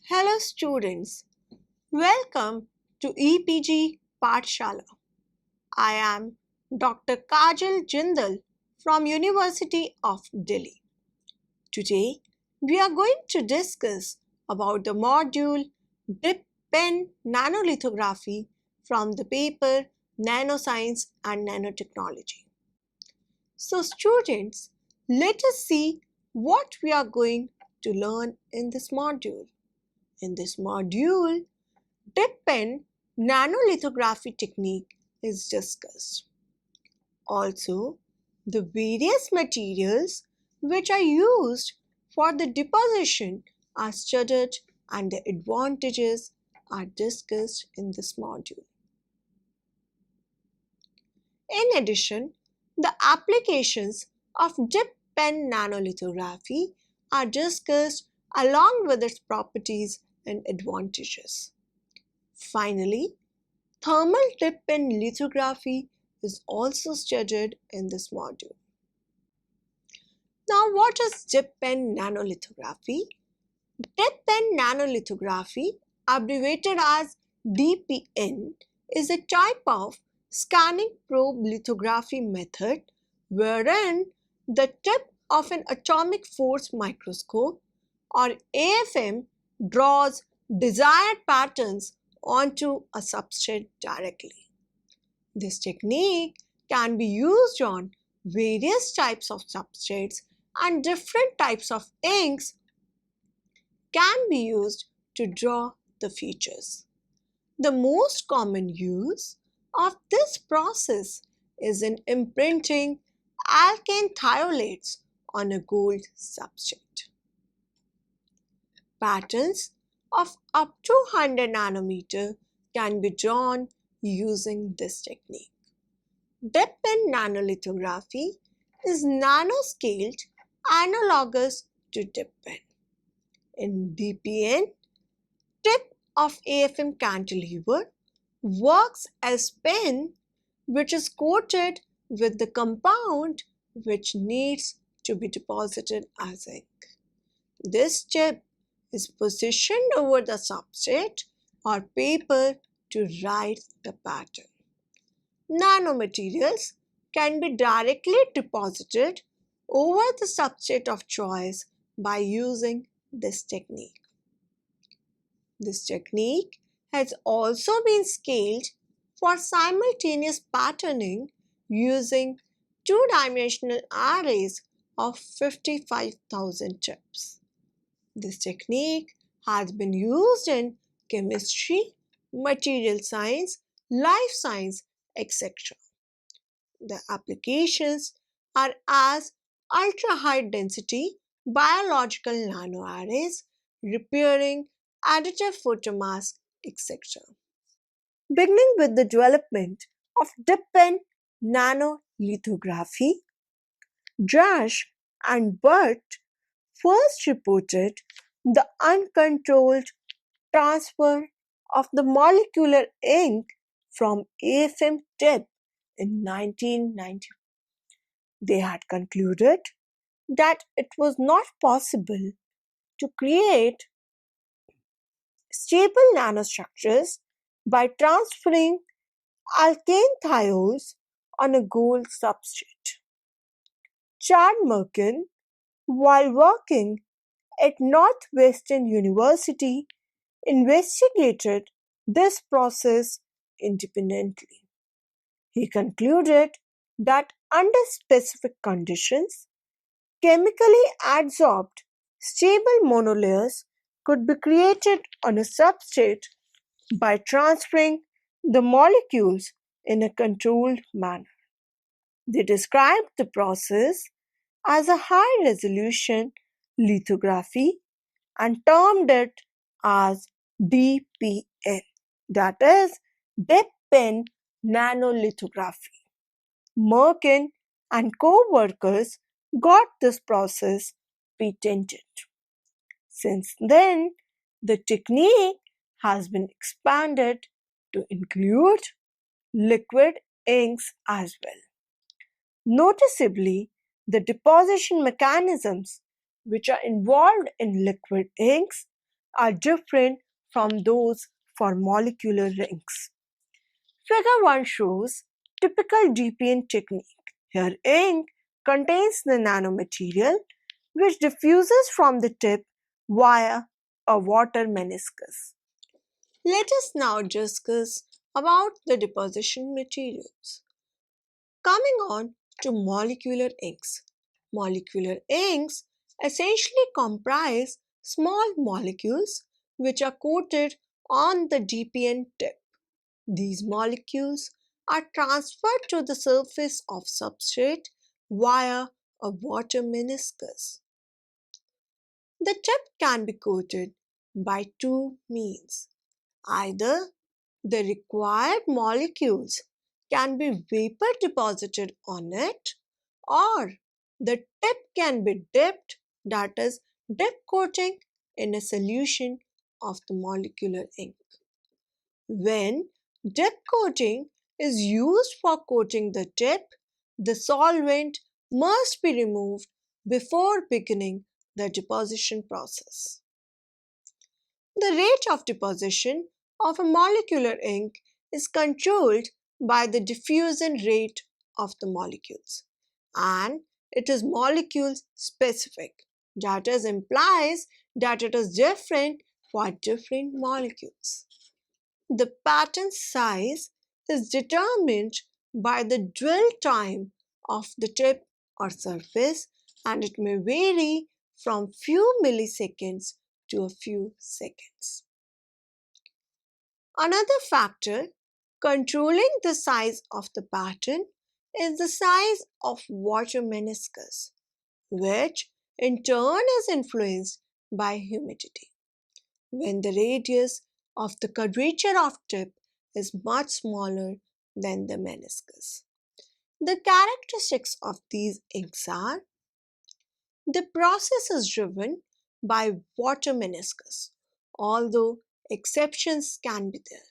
Hello students, welcome to EPG Pathshala. I am Dr. Kajal Jindal from University of Delhi. Today we are going to discuss about the module Dip Pen Nanolithography from the paper Nanoscience and Nanotechnology. So students, let us see what we are going to learn in this module. In this module, dip pen nanolithography technique is discussed. Also, the various materials which are used for the deposition are studied and the advantages are discussed in this module. In addition, the applications of dip pen nanolithography are discussed along with its properties and advantages. Finally, thermal dip pen lithography is also studied in this module. Now, what is dip pen nanolithography? Dip pen nanolithography, abbreviated as DPN, is a type of scanning probe lithography method wherein the tip of an atomic force microscope or AFM draws desired patterns onto a substrate directly. This technique can be used on various types of substrates and different types of inks can be used to draw the features. The most common use of this process is in imprinting alkane thiolates on a gold substrate. Patterns of up to 100 nanometer can be drawn using this technique. Dip pen nanolithography is nanoscaled analogous to dip pen. In DPN, tip of AFM cantilever works as pen which is coated with the compound which needs to be deposited as ink. This tip is positioned over the substrate or paper to write the pattern. Nanomaterials can be directly deposited over the substrate of choice by using this technique. This technique has also been scaled for simultaneous patterning using two-dimensional arrays of 55,000 chips. This technique has been used in chemistry, material science, life science, etc. The applications are as ultra-high density biological nanoarrays, repairing additive photomask, etc. Beginning with the development of dip pen nanolithography, Drash and Burt first reported the uncontrolled transfer of the molecular ink from AFM tip in 1990. They had concluded that it was not possible to create stable nanostructures by transferring alkane thiols on a gold substrate. Chad Merkin, while working at Northwestern University, investigated this process independently. He concluded that under specific conditions, chemically adsorbed stable monolayers could be created on a substrate by transferring the molecules in a controlled manner. They described the process as a high resolution lithography and termed it as DPN, that is, dip pen nanolithography. Merkin and co-workers got this process patented. Since then, the technique has been expanded to include liquid inks as well. Noticeably, the deposition mechanisms which are involved in liquid inks are different from those for molecular rings. Figure 1 shows typical DPN technique. Here ink contains the nanomaterial which diffuses from the tip via a water meniscus. Let us now discuss about the deposition materials. Coming on to molecular inks. Molecular inks essentially comprise small molecules which are coated on the DPN tip. These molecules are transferred to the surface of substrate via a water meniscus. The tip can be coated by two means. Either the required molecules can be vapor deposited on it, or the tip can be dipped, that is, dip coating in a solution of the molecular ink. When dip coating is used for coating the tip, the solvent must be removed before beginning the deposition process. The rate of deposition of a molecular ink is controlled by the diffusion rate of the molecules, and it is molecule specific. That is implies that it is different for different molecules. The pattern size is determined by the dwell time of the tip or surface, and it may vary from few milliseconds to a few seconds. Another factor controlling the size of the pattern is the size of water meniscus, which in turn is influenced by humidity. When the radius of the curvature of tip is much smaller than the meniscus. The characteristics of these inks are: the process is driven by water meniscus, although exceptions can be there.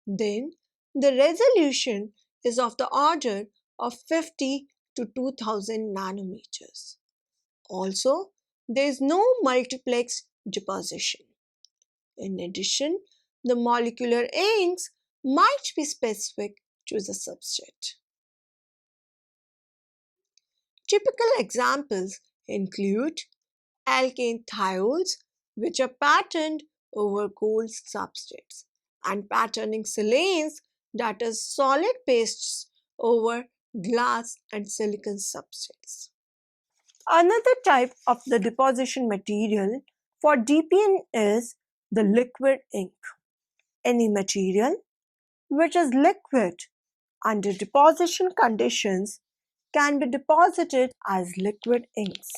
Then the resolution is of the order of 50 to 2000 nanometers. Also, there is no multiplex deposition. In addition, the molecular inks might be specific to the substrate. Typical examples include alkane thiols, which are patterned over gold substrates, and patterning silanes, that is, solid pastes over glass and silicon substrates. Another type of the deposition material for DPN is the liquid ink. Any material which is liquid under deposition conditions can be deposited as liquid inks.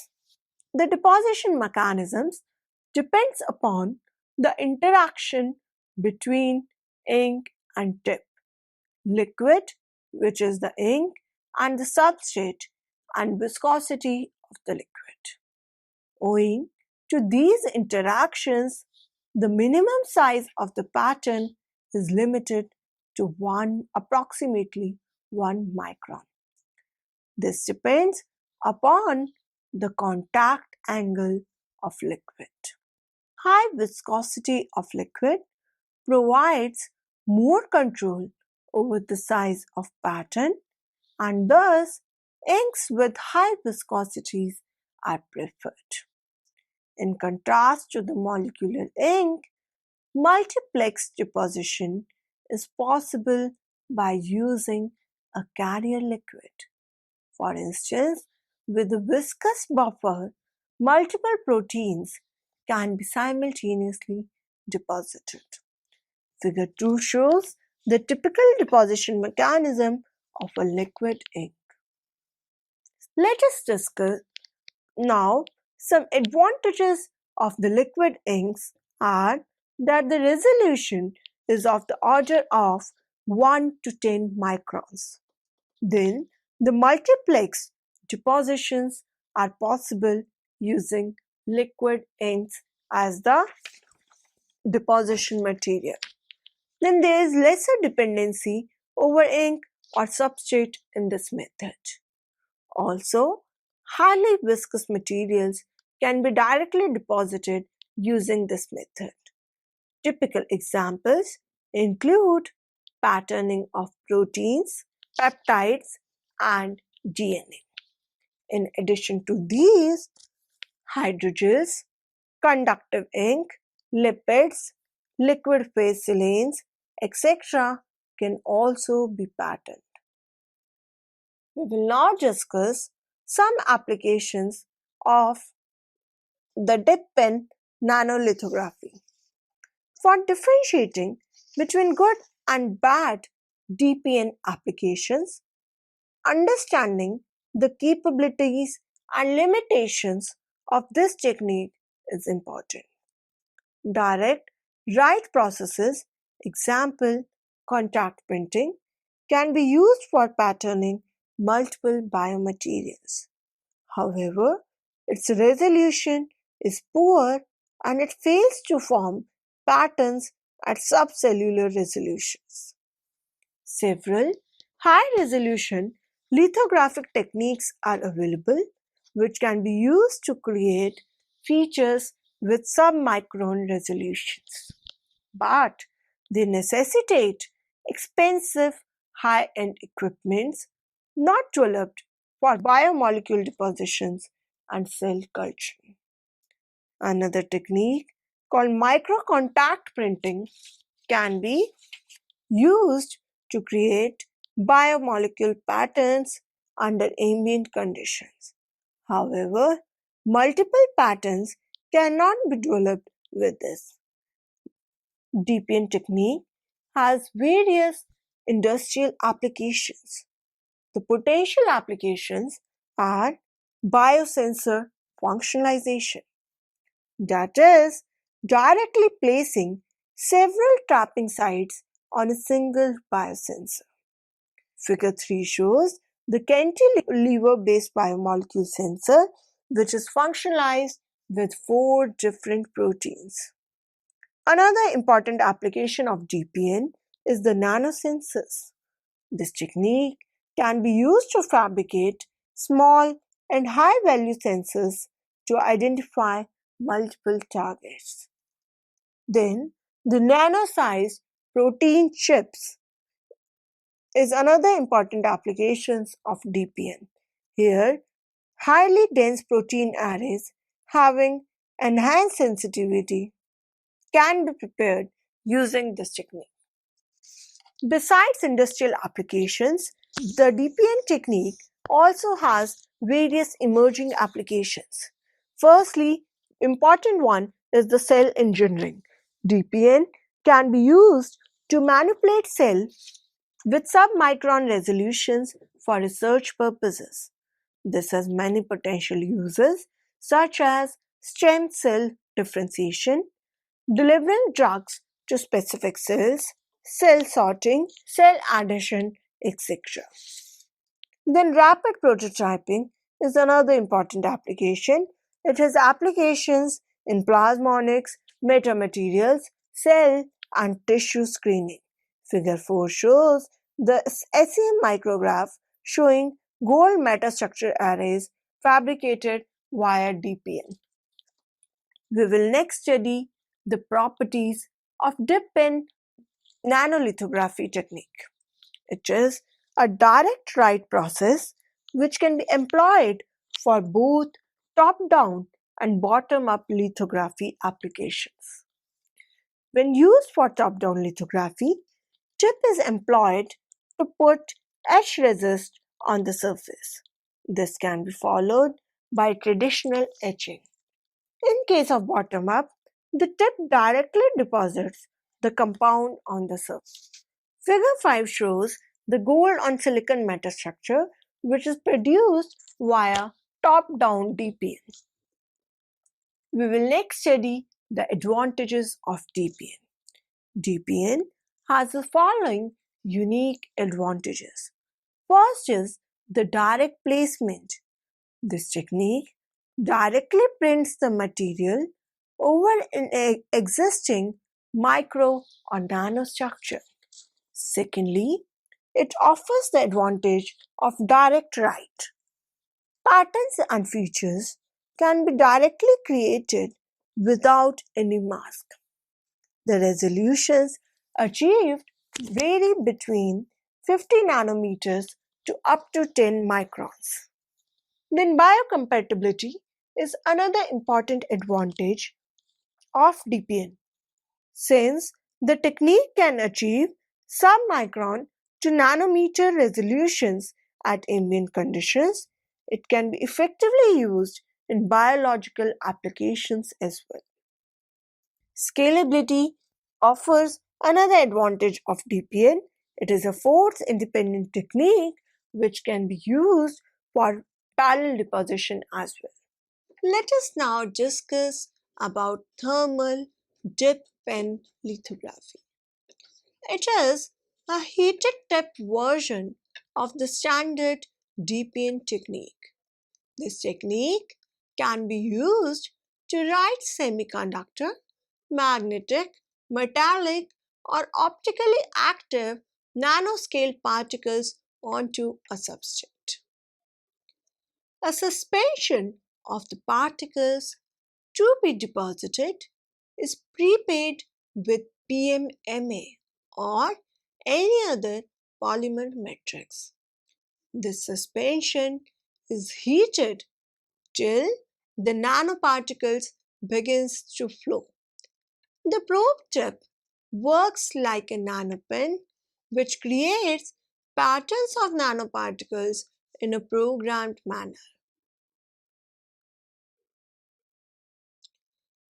The deposition mechanisms depends upon the interaction between ink and tip, liquid, which is the ink, and the substrate, and viscosity of the liquid. Owing to these interactions, the minimum size of the pattern is limited to approximately 1 micron. This depends upon the contact angle of liquid. High viscosity of liquid provides more control over the size of pattern, and thus inks with high viscosities are preferred. In contrast to the molecular ink, multiplex deposition is possible by using a carrier liquid. For instance, with a viscous buffer, multiple proteins can be simultaneously deposited. Figure 2 shows the typical deposition mechanism of a liquid ink. Let us discuss now some advantages of the liquid inks are that the resolution is of the order of 1 to 10 microns. Then the multiplex depositions are possible using liquid inks as the deposition material. Then there is lesser dependency over ink or substrate in this method. Also, highly viscous materials can be directly deposited using this method. Typical examples include patterning of proteins, peptides, and DNA. In addition to these, hydrogels, conductive ink, lipids, liquid phase silanes, etc. can also be patterned. We will now discuss some applications of the dip pen nanolithography. For differentiating between good and bad DPN applications, understanding the capabilities and limitations of this technique is important. Direct write processes, example contact printing, can be used for patterning multiple biomaterials. However, its resolution is poor and it fails to form patterns at subcellular resolutions. Several high-resolution lithographic techniques are available which can be used to create features with submicron resolutions. But they necessitate expensive high-end equipments not developed for biomolecule depositions and cell culture. Another technique called microcontact printing can be used to create biomolecule patterns under ambient conditions. However, multiple patterns cannot be developed with this. DPN technique has various industrial applications. The potential applications are biosensor functionalization, that is, directly placing several trapping sites on a single biosensor. Figure 3 shows the cantilever-based biomolecule sensor, which is functionalized with 4 different proteins. Another important application of DPN is the nanosensors. This technique can be used to fabricate small and high-value sensors to identify multiple targets. Then, the nano-sized protein chips is another important application of DPN. Here, highly dense protein arrays having enhanced sensitivity can be prepared using this technique. Besides industrial applications, the DPN technique also has various emerging applications. Firstly, important one is the cell engineering. DPN can be used to manipulate cells with submicron resolutions for research purposes. This has many potential uses such as stem cell differentiation, delivering drugs to specific cells, cell sorting, cell adhesion, etc. Then rapid prototyping is another important application. It has applications in plasmonics, metamaterials, cell and tissue screening. Figure 4 shows the SEM micrograph showing gold metastructure arrays fabricated via DPN. We will next study the properties of dip pen nanolithography technique. It is a direct write process which can be employed for both top-down and bottom-up lithography applications. When used for top-down lithography, tip is employed to put etch resist on the surface. This can be followed by traditional etching. In case of bottom-up, the tip directly deposits the compound on the surface. Figure 5 shows the gold on silicon metastructure which is produced via top-down DPN. We will next study the advantages of DPN. DPN has the following unique advantages. First is the direct placement. This technique directly prints the material over an existing micro or nanostructure. Secondly, it offers the advantage of direct write. Patterns and features can be directly created without any mask. The resolutions achieved vary between 50 nanometers to up to 10 microns. Then biocompatibility is another important advantage of DPN. Since the technique can achieve sub-micron to nanometer resolutions at ambient conditions, it can be effectively used in biological applications as well. Scalability offers another advantage of DPN. It is a force independent technique which can be used for parallel deposition as well. Let us now discuss about thermal dip pen lithography. It is a heated tip version of the standard DPN technique. This technique can be used to write semiconductor, magnetic, metallic, or optically active nanoscale particles onto a substrate. A suspension of the particles to be deposited is prepaid with PMMA or any other polymer matrix. This suspension is heated till the nanoparticles begins to flow. The probe tip works like a nanopin which creates patterns of nanoparticles in a programmed manner.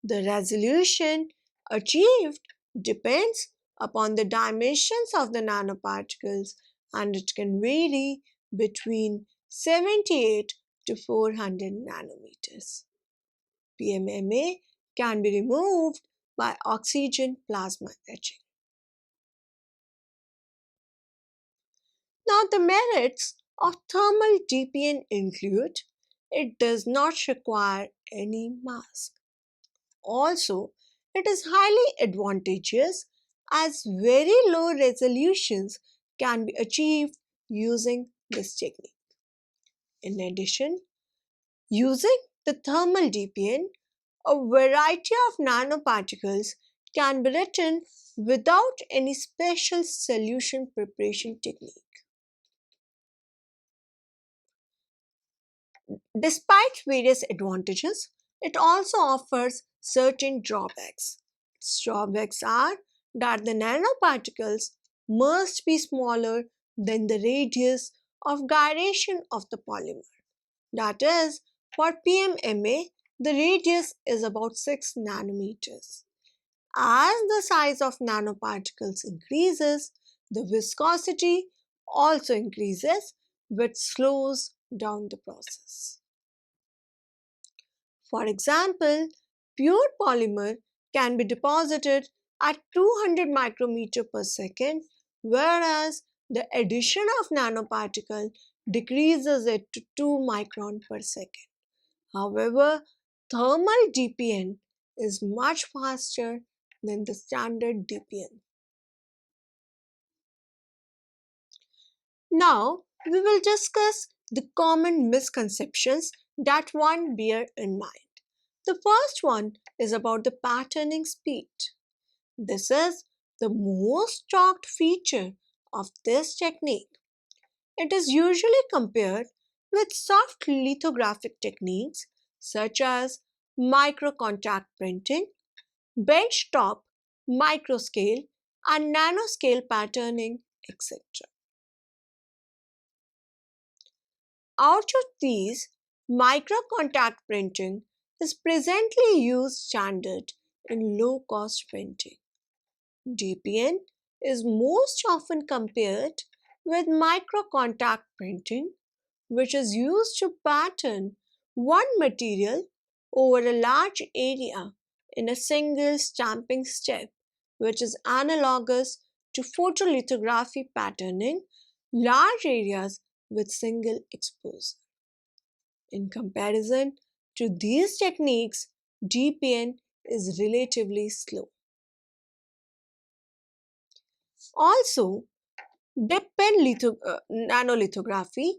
The resolution achieved depends upon the dimensions of the nanoparticles and it can vary between 78 to 400 nanometers. PMMA can be removed by oxygen plasma etching. Now, the merits of thermal DPN include it does not require any mask. Also, it is highly advantageous as very low resolutions can be achieved using this technique. In addition, using the thermal DPN, a variety of nanoparticles can be written without any special solution preparation technique. Despite various advantages, it also offers certain drawbacks. Its drawbacks are that the nanoparticles must be smaller than the radius of gyration of the polymer. That is, for PMMA, the radius is about 6 nanometers. As the size of nanoparticles increases, the viscosity also increases, which slows down the process. For example, pure polymer can be deposited at 200 micrometer per second, whereas the addition of nanoparticle decreases it to 2 micron per second. However, thermal DPN is much faster than the standard DPN. Now, we will discuss the common misconceptions that one bear in mind. The first one is about the patterning speed. This is the most talked feature of this technique. It is usually compared with soft lithographic techniques such as microcontact printing, benchtop, microscale, and nanoscale patterning, etc. Out of these, microcontact printing is presently used standard in low-cost printing. DPN is most often compared with microcontact printing, which is used to pattern one material over a large area in a single stamping step, which is analogous to photolithography patterning large areas with single exposure. In comparison to these techniques, DPN is relatively slow. Also, dip pen nanolithography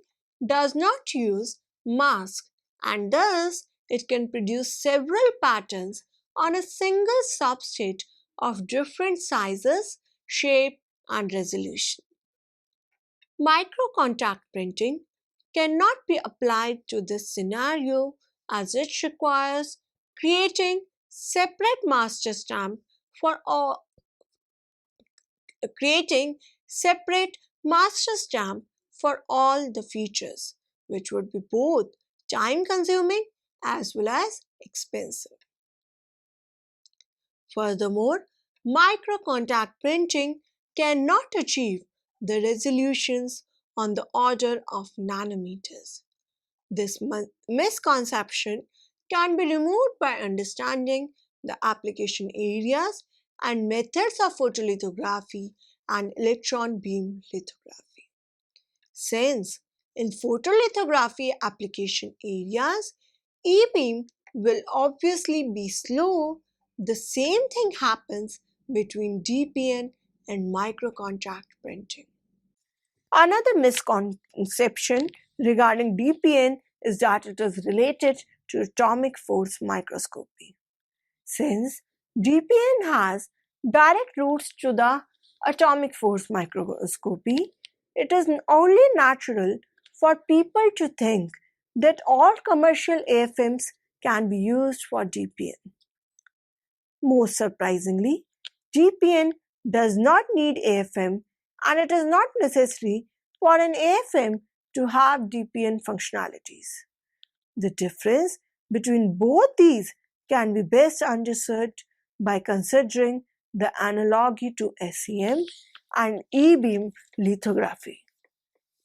does not use mask and thus it can produce several patterns on a single substrate of different sizes, shape, and resolution. Micro-contact printing cannot be applied to this scenario as it requires creating separate master stamp for all creating separate master stamp for all the features, which would be both time consuming as well as expensive. Furthermore, micro contact printing cannot achieve the resolutions on the order of nanometers. This misconception can be removed by understanding the application areas and methods of photolithography and electron beam lithography. Since in photolithography application areas, E-beam will obviously be slow, the same thing happens between DPN and microcontact printing. Another misconception regarding DPN is that it is related to atomic force microscopy. Since DPN has direct roots to the atomic force microscopy, it is only natural for people to think that all commercial AFMs can be used for DPN. Most surprisingly, DPN does not need AFM, and it is not necessary for an AFM to have DPN functionalities. The difference between both these can be best understood by considering the analogy to SEM and E-beam lithography.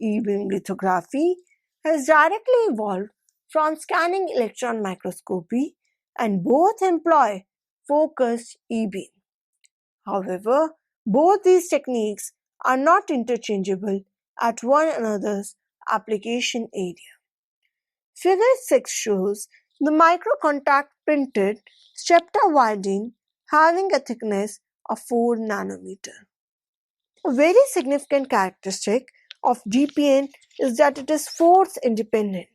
E-beam lithography has directly evolved from scanning electron microscopy, and both employ focused E-beam. However, both these techniques are not interchangeable at one another's application area. Figure 6 shows the microcontact printed streptavidin having a thickness of 4 nanometer. A very significant characteristic of DPN is that it is force independent.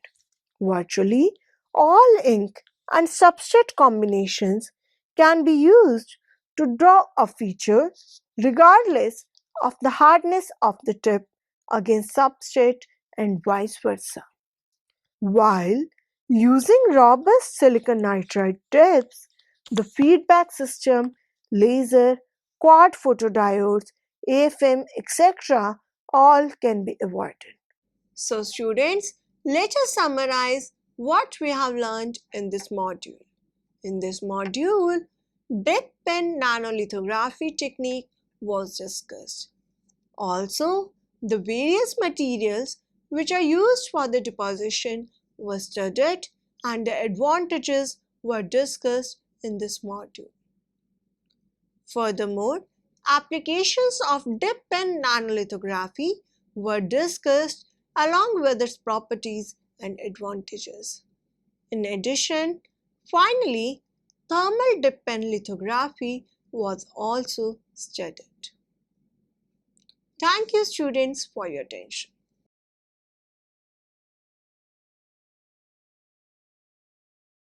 Virtually all ink and substrate combinations can be used to draw a feature regardless of the hardness of the tip against substrate and vice versa. While using robust silicon nitride tips, the feedback system, laser, quad photodiodes, AFM, etc. all can be avoided. So students, let us summarize what we have learned in this module. In this module, dip pen nanolithography technique was discussed. Also, the various materials which are used for the deposition were studied and the advantages were discussed in this module. Furthermore, applications of dip pen nanolithography were discussed along with its properties and advantages. In addition, finally, thermal dip pen lithography was also studied. Thank you students for your attention.